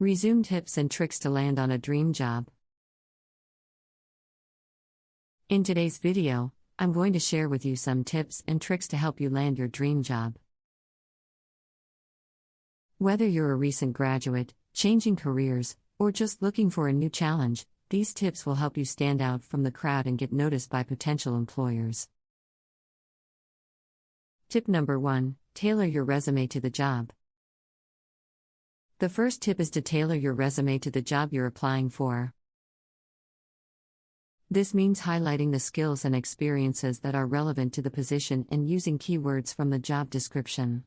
Resume tips and tricks to land on a dream job. In today's video, I'm going to share with you some tips and tricks to help you land your dream job. Whether you're a recent graduate, changing careers, or just looking for a new challenge, these tips will help you stand out from the crowd and get noticed by potential employers. Tip number 1: tailor your resume to the job. The first tip is to tailor your resume to the job you're applying for. This means highlighting the skills and experiences that are relevant to the position and using keywords from the job description.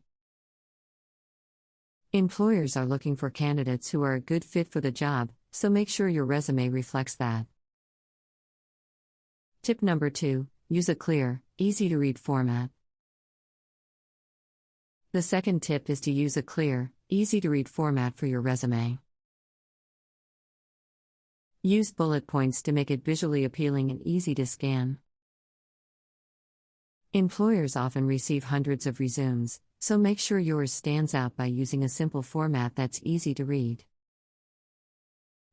Employers are looking for candidates who are a good fit for the job, so make sure your resume reflects that. Tip number 2: use a clear, easy-to-read format. The second tip is to use a clear, easy-to-read format for your resume. Use bullet points to make it visually appealing and easy to scan. Employers often receive hundreds of resumes, so make sure yours stands out by using a simple format that's easy to read.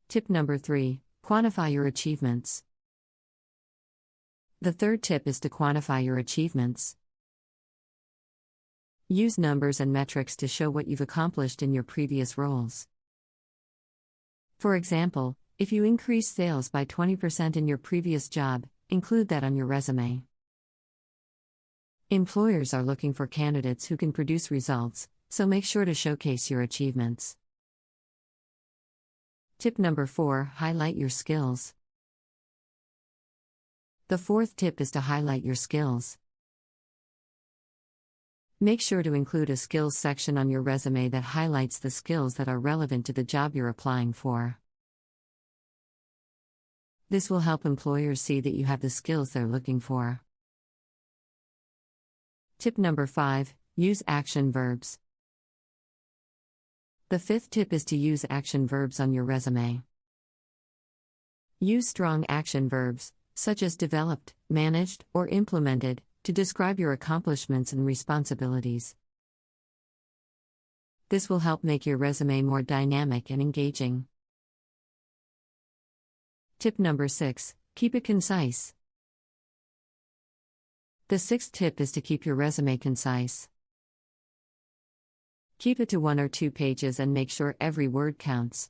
Tip number 3: quantify your achievements. The third tip is to quantify your achievements. Use numbers and metrics to show what you've accomplished in your previous roles. For example, if you increased sales by 20% in your previous job, include that on your resume. Employers are looking for candidates who can produce results, so make sure to showcase your achievements. Tip number 4: highlight your skills. The fourth tip is to highlight your skills. Make sure to include a skills section on your resume that highlights the skills that are relevant to the job you're applying for. This will help employers see that you have the skills they're looking for. Tip number 5: use action verbs. The fifth tip is to use action verbs on your resume. Use strong action verbs, such as developed, managed, or implemented, to describe your accomplishments and responsibilities. This will help make your resume more dynamic and engaging. Tip number 6: keep it concise. The sixth tip is to keep your resume concise. Keep it to 1 or 2 pages and make sure every word counts.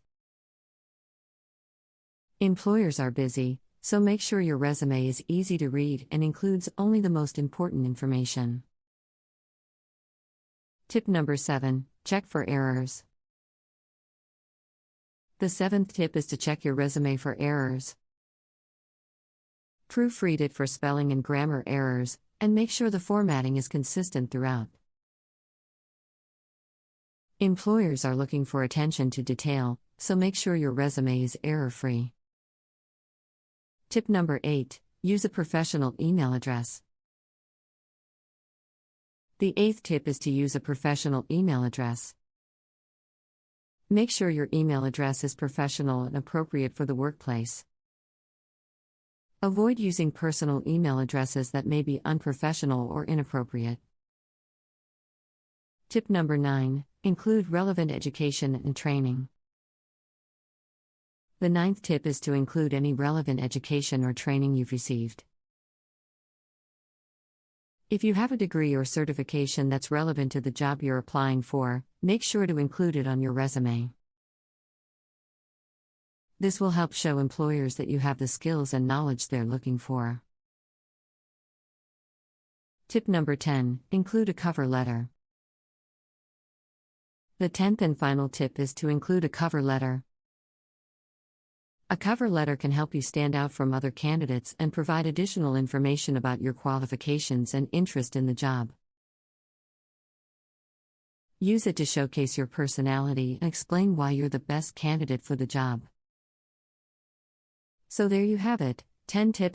Employers are busy, so make sure your resume is easy to read and includes only the most important information. Tip number 7: check for errors. The seventh tip is to check your resume for errors. Proofread it for spelling and grammar errors, and make sure the formatting is consistent throughout. Employers are looking for attention to detail, so make sure your resume is error-free. Tip number 8: use a professional email address. The 8th tip is to use a professional email address. Make sure your email address is professional and appropriate for the workplace. Avoid using personal email addresses that may be unprofessional or inappropriate. Tip number 9: include relevant education and training. The 9th tip is to include any relevant education or training you've received. If you have a degree or certification that's relevant to the job you're applying for, make sure to include it on your resume. This will help show employers that you have the skills and knowledge they're looking for. Tip number 10: include a cover letter. The 10th and final tip is to include a cover letter. A cover letter can help you stand out from other candidates and provide additional information about your qualifications and interest in the job. Use it to showcase your personality and explain why you're the best candidate for the job. So there you have it, 10 tips